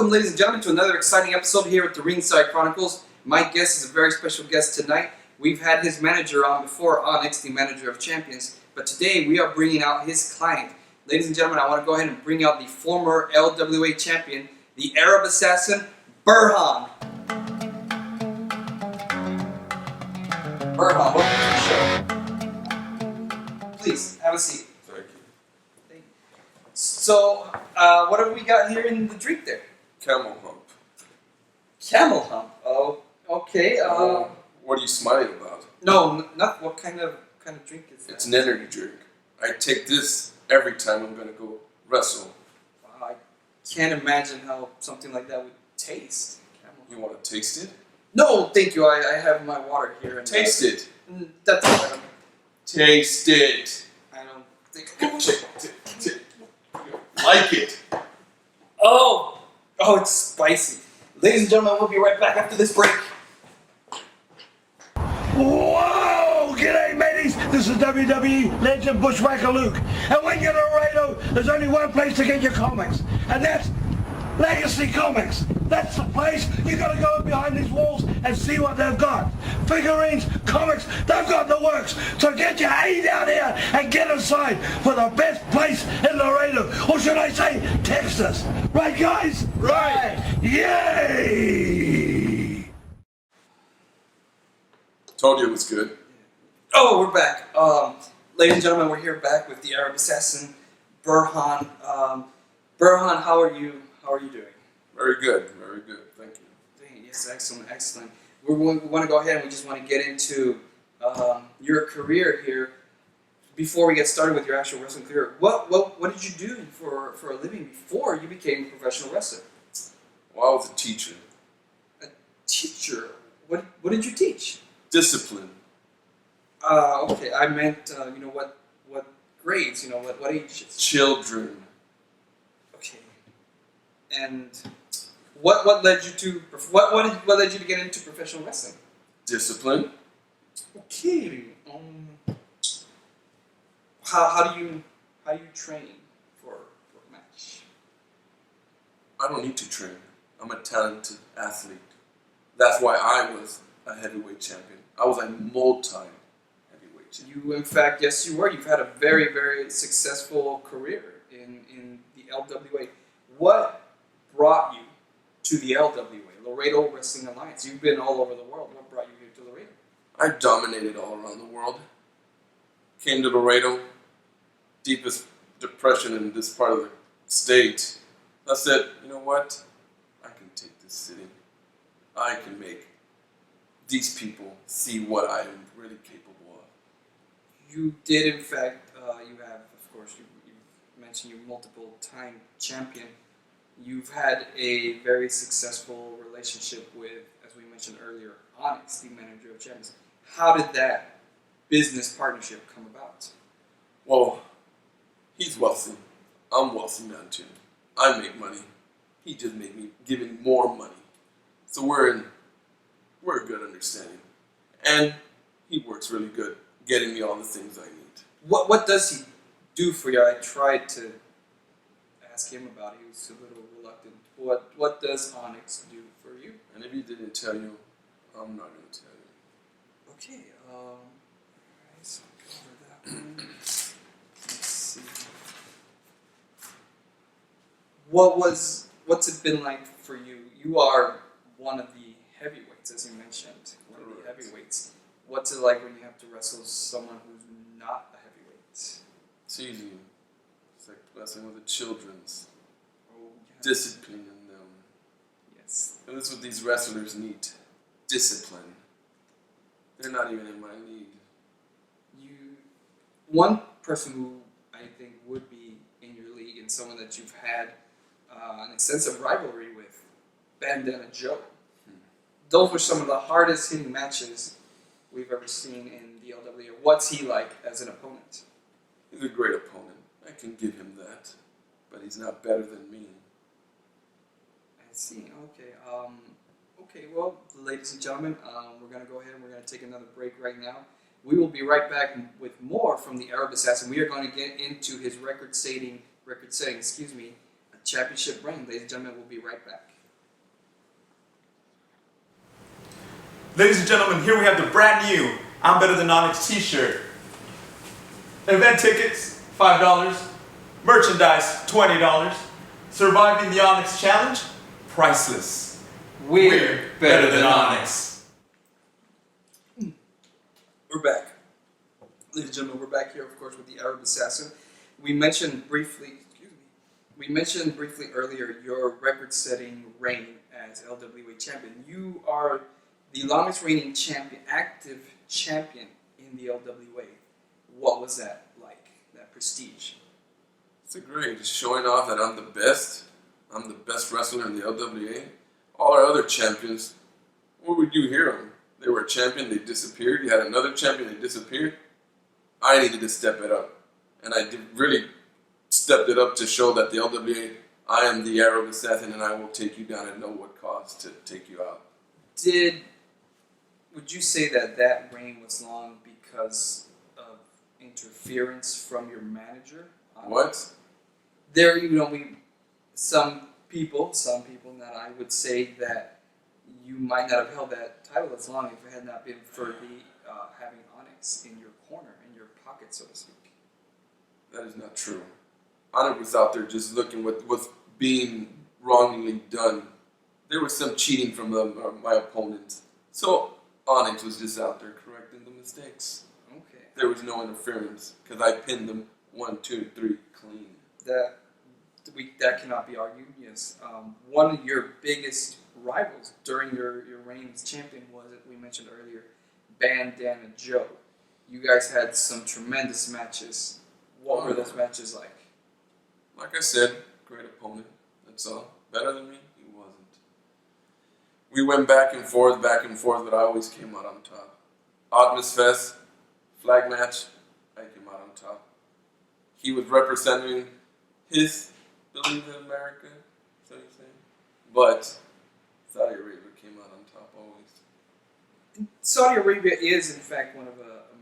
Welcome, ladies and gentlemen, to another exciting episode here at the Ringside Chronicles. My guest is a very special guest tonight. We've had his manager on before, Onyx, the manager of champions, but today we are bringing out his client. Ladies and gentlemen, I want to go ahead and bring out the former LWA champion, the Arab assassin, Burhan. Burhan, welcome to the show. Please, have a seat. Thank you. So, what have we got here in the drink there? Camel hump. Camel hump. Oh, okay. What are you smiling about? No, not what kind of drink is that? It's an energy drink. I take this every time I'm gonna go wrestle. Wow, I can't imagine how something like that would taste. Camel You want to taste it? No, thank you. I have my water here. And Taste it. That's all right. Taste it. I don't think. Like it. Oh, it's spicy. Ladies and gentlemen, we'll be right back after this break. Whoa! G'day, mateys! This is WWE legend Bushwhacker Luke. And when you're in Laredo, there's only one place to get your comics. And that's Legacy Comics. That's the place. You gotta go behind these walls and see what they've got. Figurines, comics, they've got the works. So get your A down here and get inside for the best place in Laredo. Or should I say, Texas. Right, guys? Right. Yay! Told you it was good. Oh, we're back. Ladies and gentlemen, we're here back with the Arab assassin, Burhan. Burhan, how are you? How are you doing? Very good. Very good. Thank you. Yes, excellent, excellent. We want to go ahead and we just want to get into your career here. Before we get started with your actual wrestling career, what did you do for a living before you became a professional wrestler? Well, I was a teacher. A teacher? What did you teach? Discipline. Okay, I meant what grades? What ages? Children. Okay. And what led you to what led you to get into professional wrestling? Discipline. Okay. How do you train for a match? I don't need to train. I'm a talented athlete. That's why I was a heavyweight champion. I was a multi-heavyweight champion. You, in fact, yes, you were. You've had a very, very successful career in the LWA. What brought you to the LWA, Laredo Wrestling Alliance? You've been all over the world. What brought you here to Laredo? I dominated all around the world. Came to Laredo, deepest depression in this part of the state. I said, you know what? I can take this city. I can make these people see what I am really capable of. You did, in fact, you have, of course, you mentioned you're multiple-time champion. You've had a very successful relationship with, as we mentioned earlier, Onyx, the manager of champions. How did that business partnership come about? Well, he's wealthy. I'm wealthy now too. I make money. He just made me giving more money. So we're a good understanding. And he works really good, getting me all the things I need. What does he do for you? I tried to ask him about it. He was a little reluctant. What does Onyx do for you? And if he didn't tell you, I'm not going to tell you. Okay, alright, so cover that one. Let's see. What's it been like for you? You are one of the heavyweights, as you mentioned. One of the heavyweights. What's it like when you have to wrestle someone who's not a heavyweight? It's easy. It's like wrestling with the children's. Oh, yeah. Discipline in them. Yes. And that's what these wrestlers need. Discipline. They're not even in my league. One person who I think would be in your league and someone that you've had an extensive rivalry with, Bandana Joe. Those were some of the hardest hitting matches we've ever seen in the LWA. What's he like as an opponent? He's a great opponent. I can give him that. But he's not better than me. I see. Okay. Okay. Well, ladies and gentlemen, we're going to go ahead and we're going to take another break right now. We will be right back with more from the Arab Assassin. We are going to get into his record-setting, championship reign. Ladies and gentlemen, we'll be right back. Ladies and gentlemen, here we have the brand new I'm Better Than Onyx t-shirt. Event tickets, $5. Merchandise, $20. Surviving the Onyx Challenge, priceless. We're better than Onyx. We're back. Ladies and gentlemen, we're back here, of course, with the Arab Assassin. We mentioned briefly earlier your record-setting reign as LWA champion. You are the longest reigning champion, active champion in the LWA. What was that like, that prestige? It's great. Just showing off that I'm the best. I'm the best wrestler in the LWA. All our other champions, what would you hear them? They were a champion, they disappeared. You had another champion, they disappeared. I needed to step it up. And I really stepped it up to show that the LWA, I am the Arab Assassin and I will take you down at no what cost to take you out. Would you say that reign was long because of interference from your manager? What? There, some people that I would say that you might not have held that title as long if it had not been for the having Onyx in your corner, in your pocket, so to speak. That is not true. Onyx was out there just looking what was being wrongly done. There was some cheating from my opponents. So Onyx was just out there correcting the mistakes. Okay. There was no interference because I pinned them 1, 2, 3 clean. That cannot be argued, yes. One of your biggest rivals during your reign as champion was, as we mentioned earlier, Bandana Joe. You guys had some tremendous matches. What were those matches like? Like I said, great opponent. That's all. Better than me? He wasn't. We went back and forth, but I always came out on top. Optimus Fest, flag match, I came out on top. He was representing his belief in America, so you say. But Saudi Arabia came out on top always. Saudi Arabia is, in fact, one of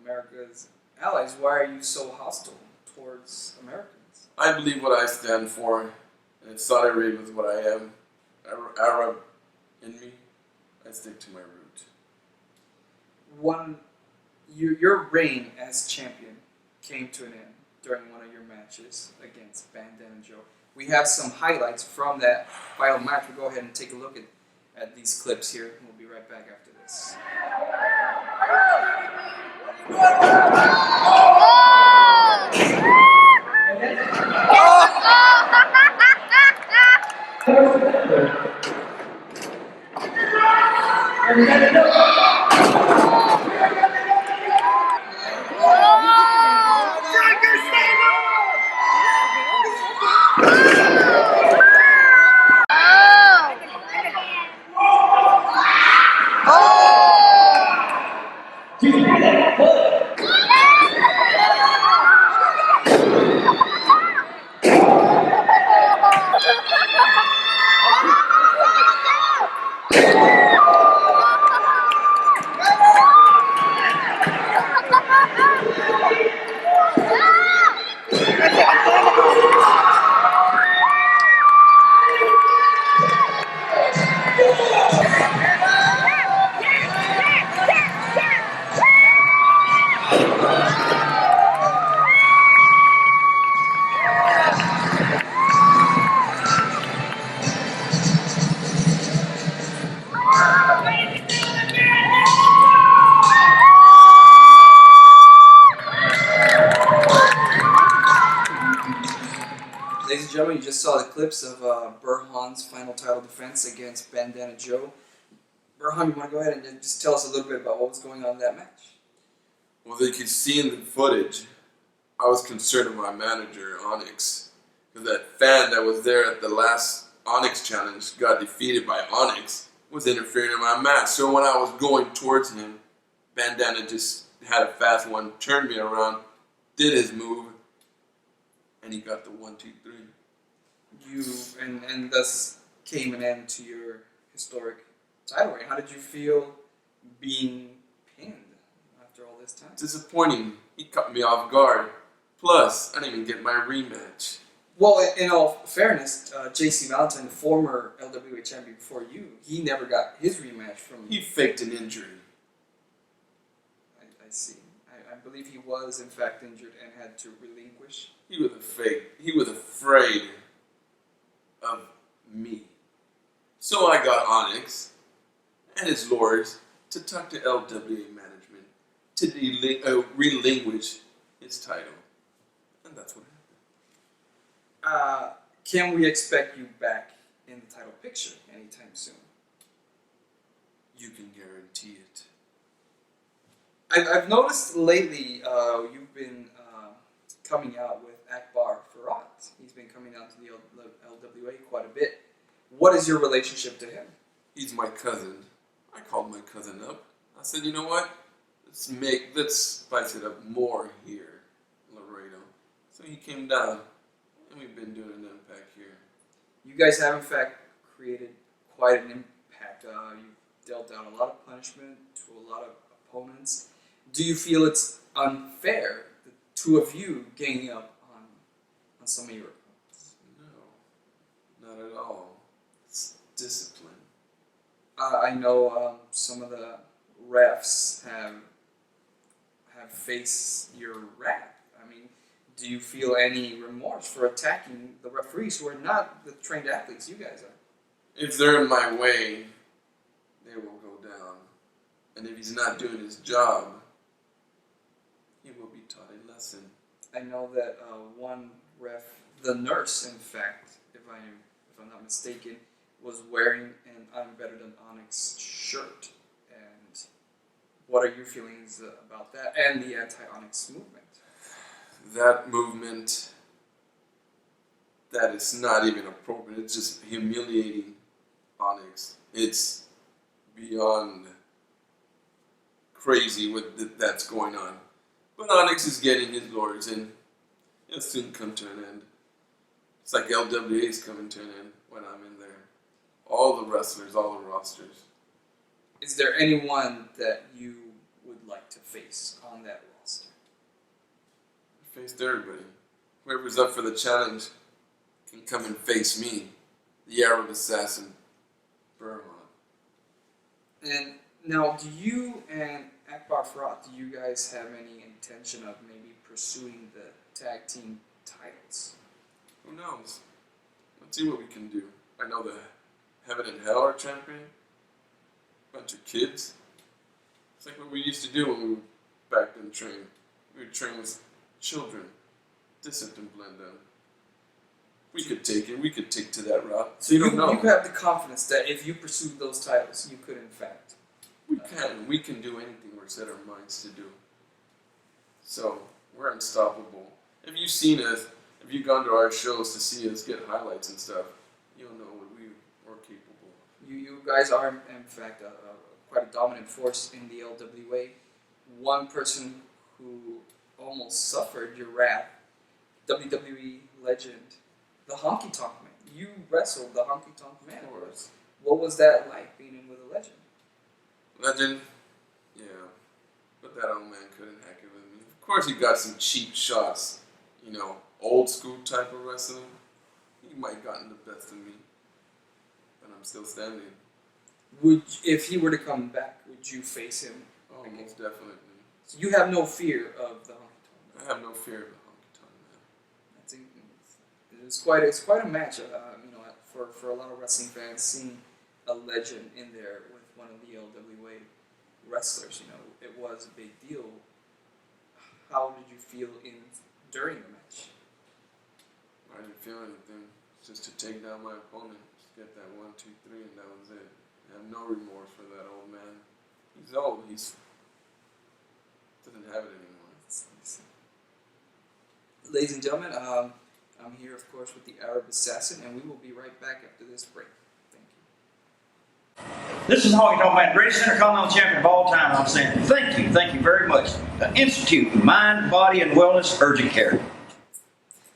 America's allies. Why are you so hostile towards Americans? I believe what I stand for, and Saudi Arabia is what I am. Arab in me, I stick to my root. Your reign as champion came to an end during one of your matches against Bandana Joe. We have some highlights from that final match. We'll go ahead and take a look at these clips here. We'll be right back after this. Ladies and gentlemen, you just saw the clips of Burhan's final title defense against Bandana Joe. Burhan, you want to go ahead and just tell us a little bit about what was going on in that match? Well, they could see in the footage, I was concerned with my manager, Onyx, because that fan that was there at the last Onyx challenge got defeated by Onyx, was interfering in my match. So when I was going towards him, Bandana just had a fast one, turned me around, did his move, and he got the 1, 2, 3. And thus came an end to your historic title reign. How did you feel being pinned after all this time? Disappointing. He caught me off guard. Plus, I didn't even get my rematch. Well, in all fairness, JC Valentine, the former LWA champion before you, he never got his rematch from you. He faked an injury. see. I believe he was in fact injured and had to relinquish. He was afraid of me. So I got Onyx and his lawyers to talk to LWA management to relinquish his title. And that's what happened. Can we expect you back in the title picture anytime soon? You can guarantee it. I've noticed lately you've been coming out with Akbar Farhat. He's been coming out to the LWA quite a bit. What is your relationship to him? He's my cousin. I called my cousin up. I said, you know what? Let's spice it up more here, Laredo. So he came down, and we've been doing an impact here. You guys have in fact created quite an impact. You've dealt out a lot of punishment to a lot of opponents. Do you feel it's unfair, the two of you ganging up on some of your opponents? No, not at all. It's discipline. I know some of the refs have faced your wrath. I mean, do you feel any remorse for attacking the referees who are not the trained athletes you guys are? If they're in my way, they will go down. And if he's not doing his job, he will be taught a lesson. I know that one ref, the nurse, in fact, if I'm not mistaken, was wearing an I'm Better Than Onyx shirt. And what are your feelings about that and the anti-Onyx movement? That movement, that is not even appropriate. It's just humiliating Onyx. It's beyond crazy what that's going on. But Onyx is getting his lawyers in. It'll soon come to an end. It's like LWA is coming to an end when I'm in there. All the wrestlers, all the rosters. Is there anyone that you would like to face on that roster? I faced everybody. Whoever's up for the challenge can come and face me, the Arab assassin, Burhan. And now, do you and Akbar Farhat, do you guys have any intention of maybe pursuing the tag team titles? Who knows? Let's see what we can do. I know the Heaven and Hell are champion. Bunch of kids. It's like what we used to do when we were back in training. We would train with children. Discipline blend them. We could take it. We could take to that route. So you have the confidence that if you pursued those titles, you could in fact. We can. We can do anything we're set our minds to do. So we're unstoppable. If you've seen us, if you've gone to our shows to see us get highlights and stuff, you'll know what we're capable of. You guys are in fact quite a dominant force in the LWA. One person who almost suffered your wrath, WWE legend, the Honky Tonk Man. You wrestled the Honky Tonk Man. Of course. What was that like being in with a legend? Legend? Yeah. But that old man couldn't hack it with me. Of course he got some cheap shots. You know, old school type of wrestling. He might have gotten the best of me. But I'm still standing. If he were to come back, would you face him? Oh, most definitely. So you have no fear of the Honky Tonk Man. I have no fear of the Honky Tonk Man. It's quite a match. For a lot of wrestling fans, seeing a legend in there with one of the LWA wrestlers, it was a big deal. How did you feel during the match? I didn't feel anything. Just to take down my opponent, just get that 1, 2, 3, and that was it. I have no remorse for that old man. He's old. He's doesn't have it anymore. Ladies and gentlemen, I'm here, of course, with the Arab Assassin, and we will be right back after this break. Thank you. This is Honky Tonk Man, greatest intercontinental champion of all time. I'm saying thank you very much. The Institute, Mind, Body, and Wellness Urgent Care.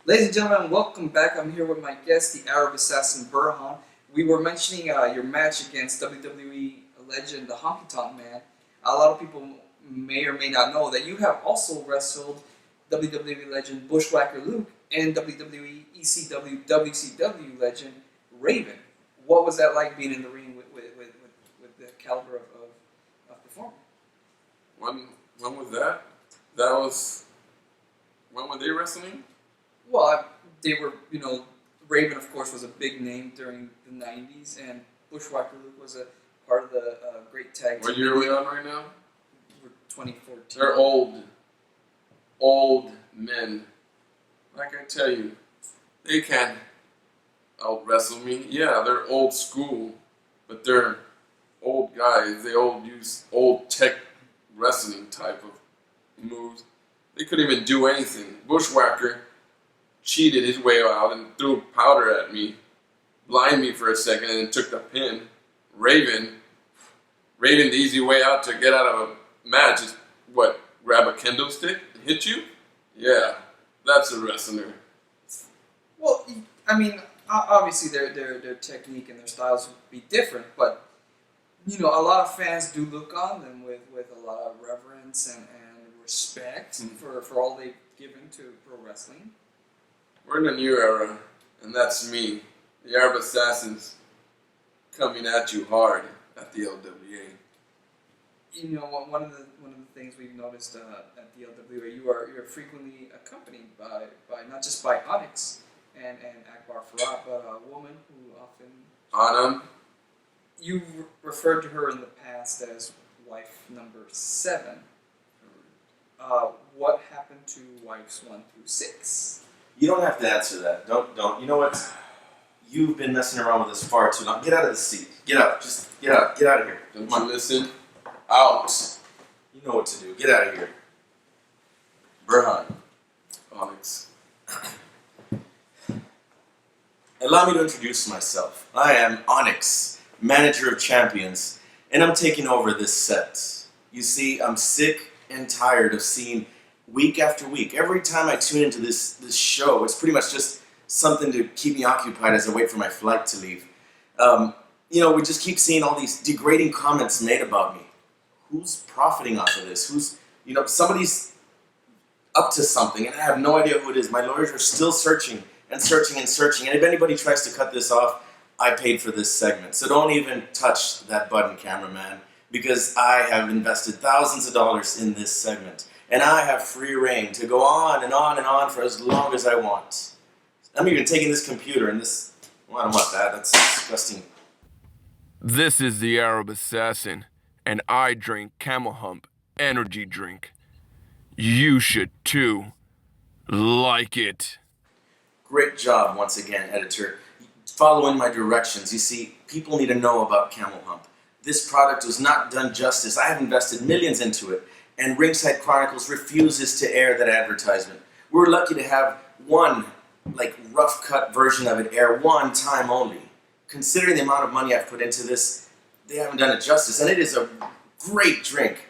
Ladies and gentlemen, welcome back. I'm here with my guest, the Arab Assassin Burhan. We were mentioning your match against WWE legend, the Honky Tonk Man. A lot of people may or may not know that you have also wrestled WWE legend Bushwhacker Luke and WWE ECW WCW legend Raven. What was that like being in the ring with the caliber of performer? One When was that? That was, when were they wrestling? Well, they were, Raven, of course, was a big name during the 90s, and Bushwhacker Luke was a part of the great tag team. What year are we on right now? We're 2014. They're old men. Like I tell you, they can't out wrestle me. Yeah, they're old school, but they're old guys. They use old tech wrestling type of moves. They couldn't even do anything. Bushwhacker cheated his way out and threw powder at me, blinded me for a second, and then took the pin. Raven, the easy way out to get out of a match is what? Grab a kendo stick and hit you? Yeah, that's a wrestler. Well, I mean, obviously their technique and their styles would be different, but a lot of fans do look on them with a lot of reverence and respect for all they've given to pro wrestling. We're in a new era, and that's me, the Arab Assassins, coming at you hard at the LWA. One of the things we've noticed at the LWA, you're frequently accompanied by not just by Onyx and Akbar Farhat, but a woman who often Anam. you referred to her in the past as wife number 7. What happened to wives 1 through 6? You don't have to answer that. Don't. You know what? You've been messing around with this far too long. Get out of the seat. Get out. Just get out. Get out of here. Don't you listen? Out. You know what to do. Get out of here. Burhan, Onyx. allow me to introduce myself. I am Onyx, manager of champions, and I'm taking over this set. You see, I'm sick and tired of seeing week after week. Every time I tune into this show, it's pretty much just something to keep me occupied as I wait for my flight to leave. We just keep seeing all these degrading comments made about me. Who's profiting off of this? Somebody's up to something, and I have no idea who it is. My lawyers are still searching and searching and searching, and if anybody tries to cut this off, I paid for this segment. So don't even touch that button, cameraman, because I have invested thousands of dollars in this segment, and I have free reign to go on and on and on for as long as I want. I'm even taking this computer and this... Well, I don't want that. That's disgusting. This is the Arab Assassin, and I drink Camel Hump energy drink. You should too. Like it. Great job once again, editor. Following my directions. You see, people need to know about Camel Hump. This product was not done justice. I have invested millions into it, and Ringside Chronicles refuses to air that advertisement. We're lucky to have one, rough cut version of it air one time only. Considering the amount of money I've put into this, they haven't done it justice, and it is a great drink.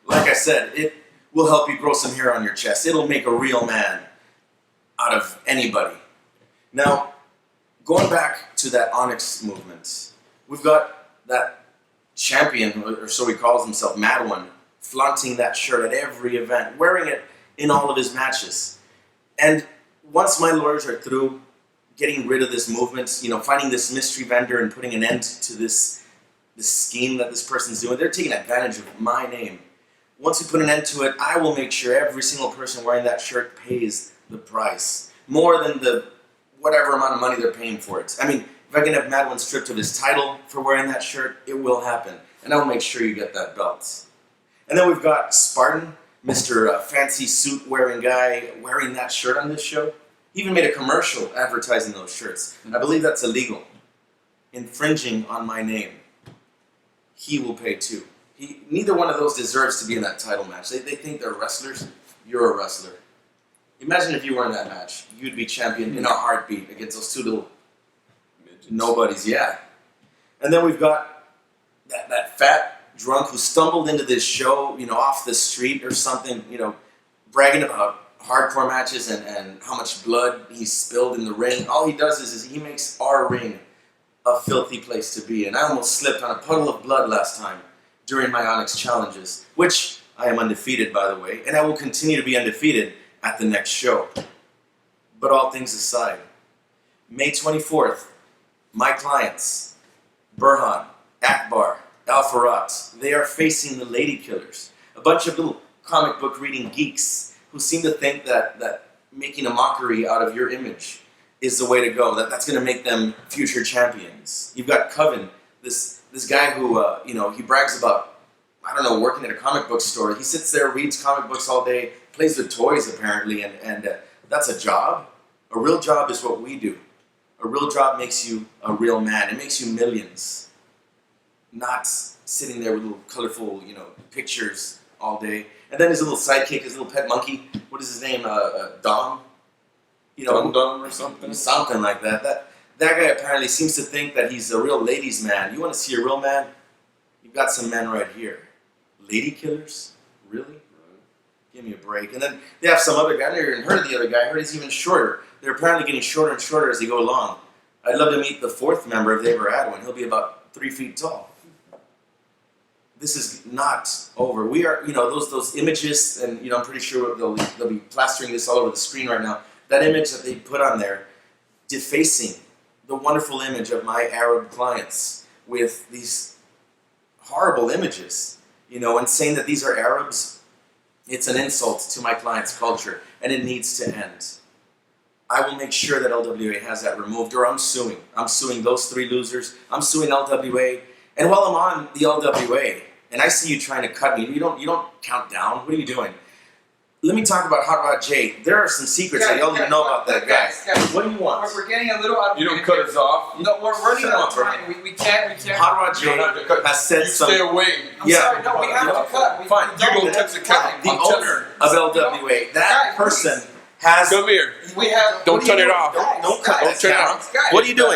Like I said, it will help you grow some hair on your chest. It'll make a real man out of anybody. Now, going back to that Onyx movement, we've got that champion, or so he calls himself, Mad One, flaunting that shirt at every event, wearing it in all of his matches. And once my lawyers are through getting rid of this movement, finding this mystery vendor and putting an end to this scheme that this person's doing, they're taking advantage of my name. Once we put an end to it, I will make sure every single person wearing that shirt pays the price. More than the whatever amount of money they're paying for it. I mean, if I can have Mad One stripped of his title for wearing that shirt, it will happen. And I'll make sure you get that belt. And then we've got Spartan, Mr. Fancy suit wearing guy wearing that shirt on this show. He even made a commercial advertising those shirts. And I believe that's illegal. Infringing on my name. He will pay too. Neither one of those deserves to be in that title match. They think they're wrestlers. You're a wrestler. Imagine if you were in that match. You'd be champion in a heartbeat against those two little nobodies. Yeah. And then we've got that fat drunk who stumbled into this show, off the street or something, bragging about hardcore matches and how much blood he spilled in the ring. All he does is he makes our ring a filthy place to be. And I almost slipped on a puddle of blood last time during my Onyx challenges, which I am undefeated, by the way, and I will continue to be undefeated at the next show. But all things aside, May 24th, my clients, Burhan, Akbar, Al-Farad, they are facing the lady killers. A bunch of little comic book reading geeks who seem to think that making a mockery out of your image is the way to go. That's going to make them future champions. You've got Coven, this guy who he brags about, I don't know, working at a comic book store. He sits there, reads comic books all day, plays with toys apparently, and that's a job. A real job is what we do. A real job makes you a real man. It makes you millions. Not sitting there with little colorful, pictures all day. And then his little sidekick, his little pet monkey. What is his name? Dom. Dum or something. Something like that. That guy apparently seems to think that he's a real ladies' man. You want to see a real man? You've got some men right here. Lady killers? Really? Give me a break. And then they have some other guy. I never even heard of the other guy. I heard he's even shorter. They're apparently getting shorter and shorter as they go along. I'd love to meet the fourth member if they ever had one. He'll be about 3 feet tall. This is not over. We are, those images, and I'm pretty sure they'll be plastering this all over the screen right now. That image that they put on there, defacing the wonderful image of my Arab clients with these horrible images, and saying that these are Arabs, it's an insult to my client's culture, and it needs to end. I will make sure that LWA has that removed, or I'm suing. I'm suing those 3 losers. I'm suing LWA. And while I'm on the LWA, and I see you trying to cut me, you don't count down. What are you doing? Let me talk about Hot Rod J. There are some secrets that y'all didn't know about that guy. Guys, what do you want? We're getting a little out of You don't cut us off. No, we're running Shut out up, of time. We can't. Hot Rod J You don't have to cut. has said You stay away. I'm sorry, no, we have to cut. Fine, you don't touch the camera. The I'm telling owner you. of LWA, that Guys, person has... Come here. We have. Don't turn it off. Don't cut Don't that turn it camera. off. Guys, What are you doing?